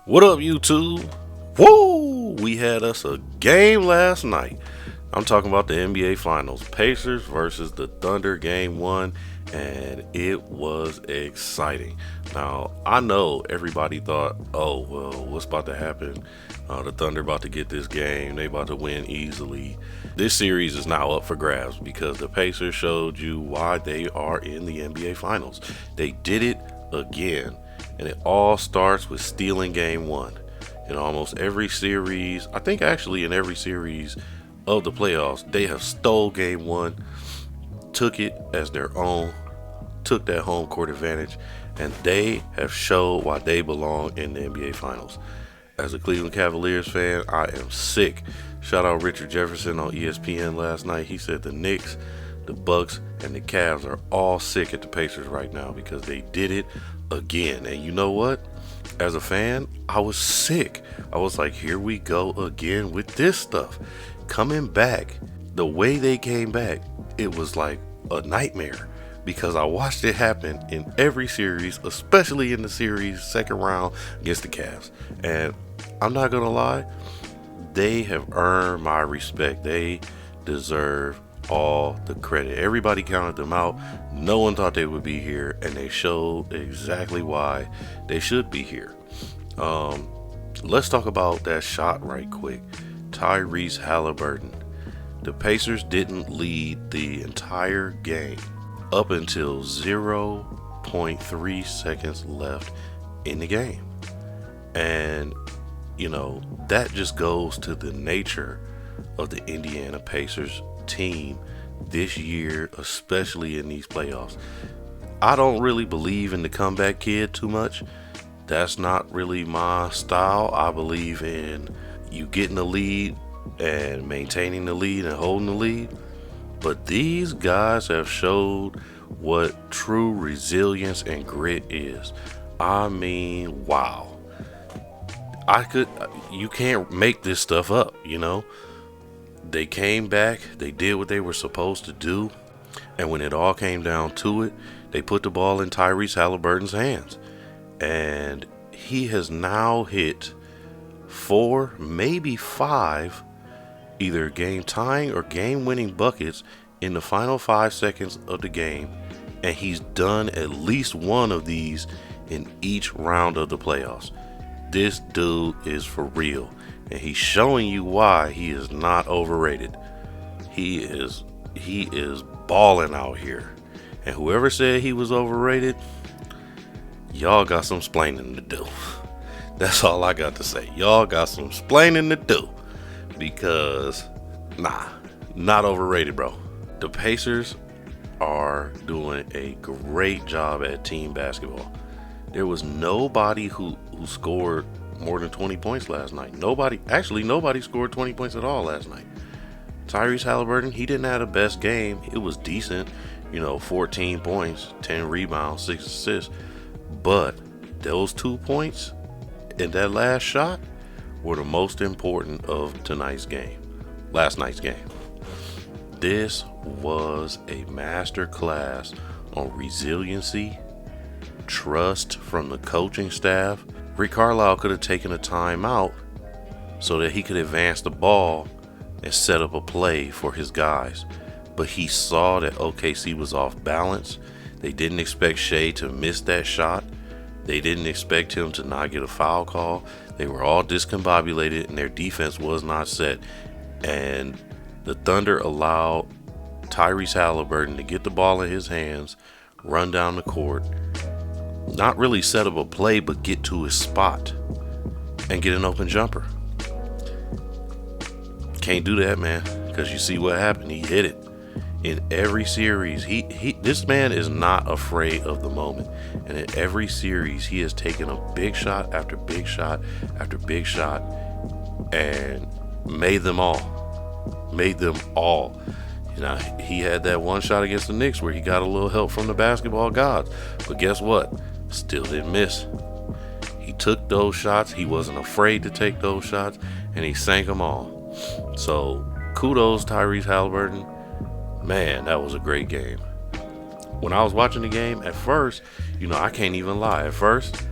What up, YouTube? Woo! We had us a game last night. I'm talking about the NBA Finals. Pacers versus the Thunder game one, and it was exciting. Now, I know everybody thought, oh, well, what's about to happen? The Thunder about to get this game. They about to win easily. This series is now up for grabs because the Pacers showed you why they are in the NBA Finals. They did it again. And it all starts with stealing game one. In almost every series, I think actually in every series of the playoffs, they have stole game one, took it as their own, took that home court advantage, and they have showed why they belong in the NBA Finals. As a Cleveland Cavaliers fan, I am sick. Shout out Richard Jefferson on ESPN last night. He said the Knicks, the Bucks, and the Cavs are all sick at the Pacers right now because they did it again. And you know what? As a fan, I was sick. I was like, here we go again with this stuff. Coming back, the way they came back, it was like a nightmare because I watched it happen in every series, especially in the series second round against the Cavs. And I'm not gonna lie, they have earned my respect. They deserve all the credit. Everybody counted them out. No one thought they would be here, and they showed exactly why they should be here. Let's talk about that shot right quick. Tyrese Haliburton. The Pacers didn't lead the entire game up until 0.3 seconds left in the game. And, you know, that just goes to the nature of the Indiana Pacers team this year, especially in these playoffs. I don't really believe in the comeback kid too much. That's not really my style. I believe in you getting the lead and maintaining the lead and holding the lead. But these guys have showed what true resilience and grit is. I mean, wow. You can't make this stuff up, you know? They came back, they did what they were supposed to do, and when it all came down to it, they put the ball in Tyrese Haliburton's hands. And he has now hit 4, maybe 5, either game tying or game winning buckets in the final 5 seconds of the game, and he's done at least one of these in each round of the playoffs. This dude is for real. And he's showing you why he is not overrated. He is balling out here. And whoever said he was overrated, y'all got some splaining to do. That's all I got to say. Y'all got some splaining to do. Because, not overrated, bro. The Pacers are doing a great job at team basketball. There was nobody who scored more than 20 points last night. Nobody scored 20 points at all last night. Tyrese Haliburton, he didn't have the best game. It was decent, 14 points, 10 rebounds, 6 assists. But those 2 points in that last shot were the most important of last night's game. This was a master class on resiliency, trust from the coaching staff. Rick Carlisle could have taken a timeout so that he could advance the ball and set up a play for his guys. But he saw that OKC was off balance. They didn't expect Shea to miss that shot. They didn't expect him to not get a foul call. They were all discombobulated and their defense was not set. And the Thunder allowed Tyrese Haliburton to get the ball in his hands, run down the court, not really set up a play, but get to his spot and get an open jumper. Can't do that, man, because you see what happened. He hit it in every series. This man is not afraid of the moment, and in every series he has taken a big shot after big shot after big shot and made them all. He had that one shot against the Knicks where he got a little help from the basketball gods, but guess what? Still didn't miss. He took those shots. He wasn't afraid to take those shots, and he sank them all. So kudos, Tyrese Haliburton. Man, that was a great game. When I was watching the game, at first, I can't even lie. At first,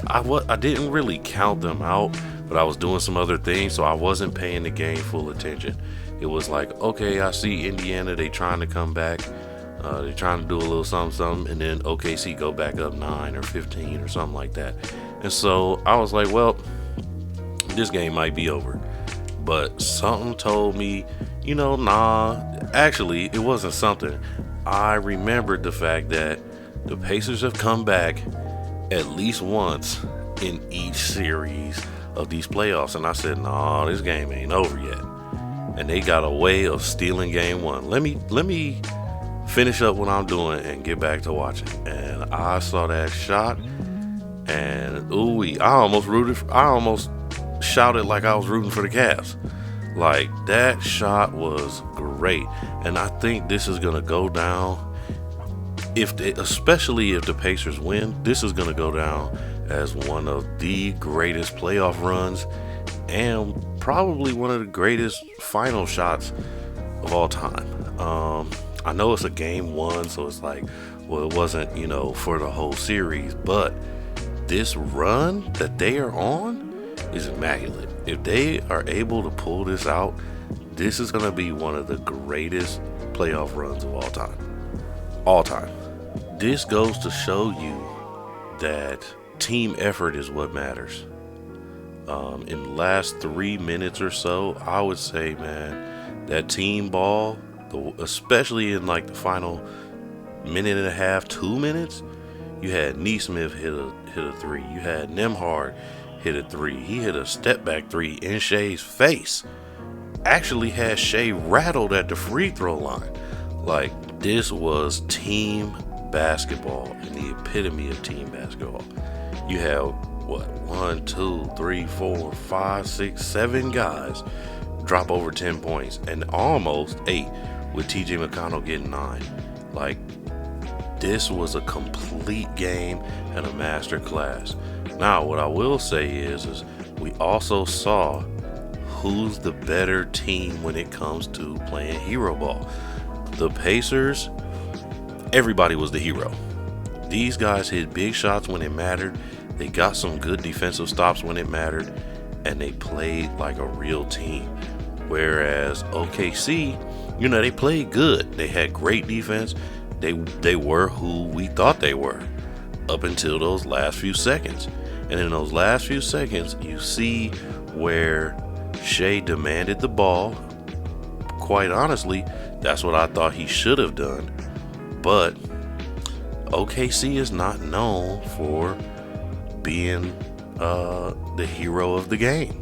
I didn't really count them out, but I was doing some other things, so I wasn't paying the game full attention. It was like, okay, I see Indiana, they trying to come back. They're trying to do a little something, something, and then OKC go back up 9 or 15 or something like that. And so I was like, well, this game might be over. But something told me, nah. Actually, it wasn't something. I remembered the fact that the Pacers have come back at least once in each series of these playoffs. And I said, nah, this game ain't over yet. And they got a way of stealing game one. Let me finish up what I'm doing and get back to watching. And I saw that shot, and I almost shouted like I was rooting for the Cavs. Like, that shot was great, and I think this is gonna go down. Especially if the Pacers win, this is gonna go down as one of the greatest playoff runs, and probably one of the greatest final shots of all time. I know it's a game one, so it's like, well, it wasn't, for the whole series, but this run that they are on is immaculate. If they are able to pull this out, this is going to be one of the greatest playoff runs of all time. All time. This goes to show you that team effort is what matters. In the last 3 minutes or so, I would say, man, that team ball, especially in like the final minute and a half, 2 minutes, you had Neesmith hit a three. You had Nembhard hit a three. He hit a step back three in Shea's face. Actually had Shea rattled at the free throw line. Like, this was team basketball and the epitome of team basketball. You have 1, 2, 3, 4, 5, 6, 7 guys drop over 10 points, and almost 8 with TJ McConnell getting 9. Like, this was a complete game and a master class. Now, what I will say is we also saw who's the better team when it comes to playing hero ball. The Pacers, everybody was the hero. These guys hit big shots when it mattered. They got some good defensive stops when it mattered, and they played like a real team. Whereas OKC, they played good. They had great defense. They were who we thought they were up until those last few seconds. And in those last few seconds, you see where Shea demanded the ball. Quite honestly, that's what I thought he should have done. But OKC is not known for being the hero of the game.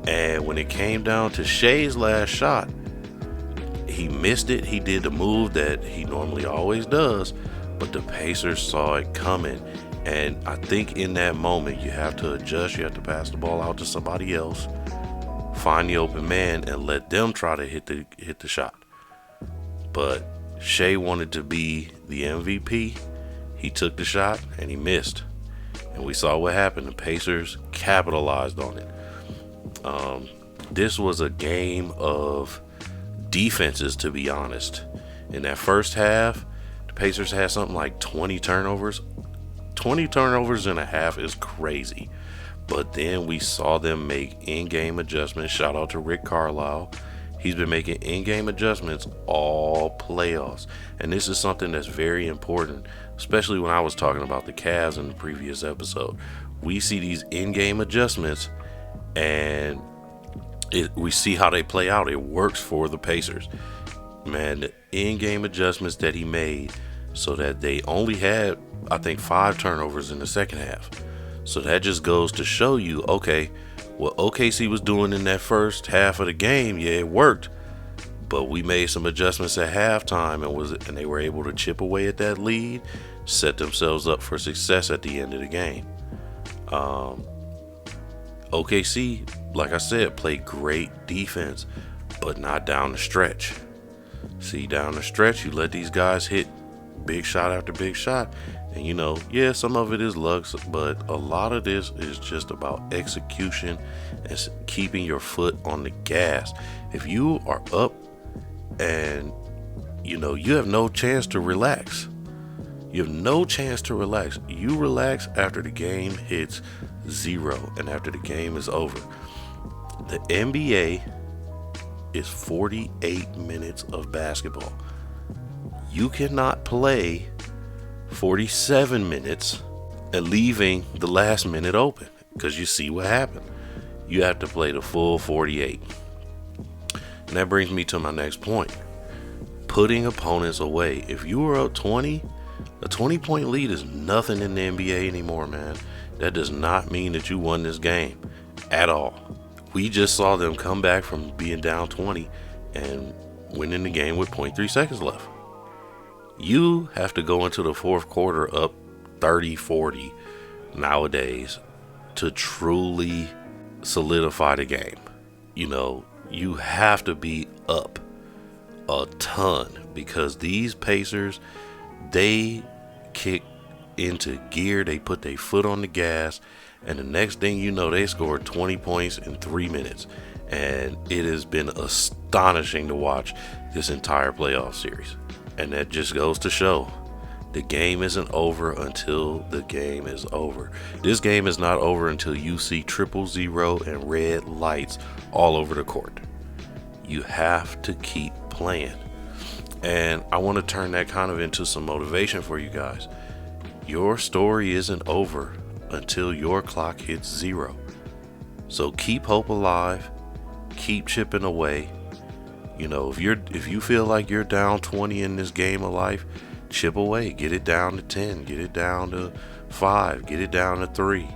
And when it came down to Shea's last shot, he missed it. He did the move that he normally always does, but the Pacers saw it coming. And I think in that moment, you have to adjust. You have to pass the ball out to somebody else, find the open man, and let them try to hit the shot. But Shea wanted to be the MVP. He took the shot and he missed. And we saw what happened. The Pacers capitalized on it. This was a game of defenses, to be honest. In that first half, the Pacers had something like 20 turnovers. 20 turnovers in a half is crazy. But then we saw them make in-game adjustments. Shout out to Rick Carlisle. He's been making in-game adjustments all playoffs. And this is something that's very important, especially when I was talking about the Cavs in the previous episode. We see these in-game adjustments, and we see how they play out. It works for the Pacers. Man, the in-game adjustments that he made so that they only had, I think, 5 turnovers in the second half. So that just goes to show you, okay, what OKC was doing in that first half of the game, yeah, it worked. But we made some adjustments at halftime, and they were able to chip away at that lead, set themselves up for success at the end of the game. OKC, like I said, played great defense, but not down the stretch. See, down the stretch, you let these guys hit big shot after big shot, and some of it is luck, but a lot of this is just about execution and keeping your foot on the gas. If you are up and you have no chance to relax, You have no chance to relax. You relax after the game hits 0 and after the game is over. The NBA is 48 minutes of basketball. You cannot play 47 minutes and leaving the last minute open, because you see what happened. You have to play the full 48. And that brings me to my next point. Putting opponents away. If you were up 20, a 20-point lead is nothing in the NBA anymore, man. That does not mean that you won this game at all. We just saw them come back from being down 20 and winning the game with 0.3 seconds left. You have to go into the fourth quarter up 30, 40 nowadays to truly solidify the game. You have to be up a ton, because these Pacers, they kick into gear, they put their foot on the gas, and the next thing you know, they scored 20 points in 3 minutes. And it has been astonishing to watch this entire playoff series. And that just goes to show the game isn't over until the game is over. This game is not over until you see 000 and red lights all over the court. You have to keep playing. And I want to turn that kind of into some motivation for you guys. Your story isn't over until your clock hits 0. So keep hope alive. Keep chipping away. If you feel like you're down 20 in this game of life, chip away. Get it down to 10. Get it down to 5. Get it down to 3.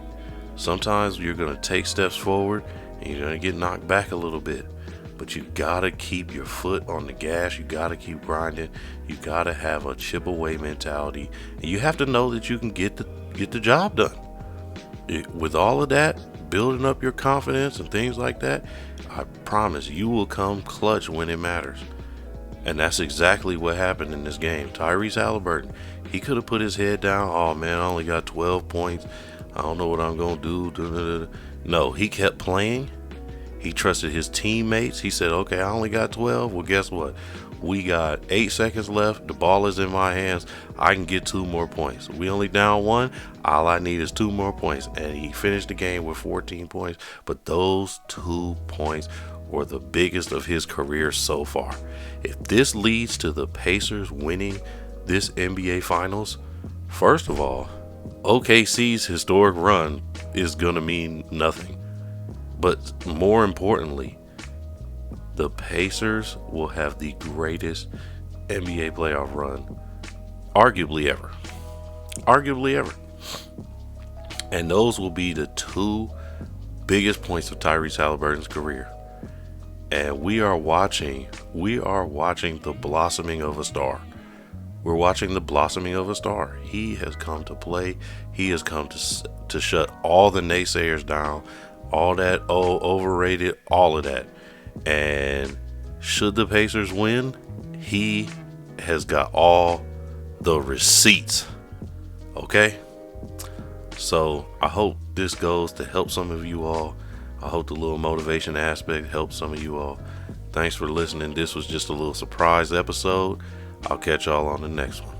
Sometimes you're going to take steps forward and you're going to get knocked back a little bit. But you got to keep your foot on the gas. You got to keep grinding. You got to have a chip away mentality. And you have to know that you can get the job done. With all of that, building up your confidence and things like that, I promise you will come clutch when it matters. And that's exactly what happened in this game. Tyrese Haliburton, he could have put his head down. Oh man, I only got 12 points. I don't know what I'm going to do. No, he kept playing. He trusted his teammates. He said, okay, I only got 12. Well, guess what? We got 8 seconds left. The ball is in my hands. I can get 2 more points. We only down 1. All I need is 2 more points. And he finished the game with 14 points. But those 2 points were the biggest of his career so far. If this leads to the Pacers winning this NBA Finals, first of all, OKC's historic run is going to mean nothing. But more importantly, the Pacers will have the greatest NBA playoff run, arguably ever. And those will be the 2 biggest points of Tyrese Haliburton's career. And we are watching the blossoming of a star. We're watching the blossoming of a star. He has come to play. He has come to shut all the naysayers down, all that overrated, all of that. And should the Pacers win, he has got all the receipts. Okay? So I hope this goes to help some of you all. I hope the little motivation aspect helps some of you all. Thanks for listening. This was just a little surprise episode. I'll catch y'all on the next one.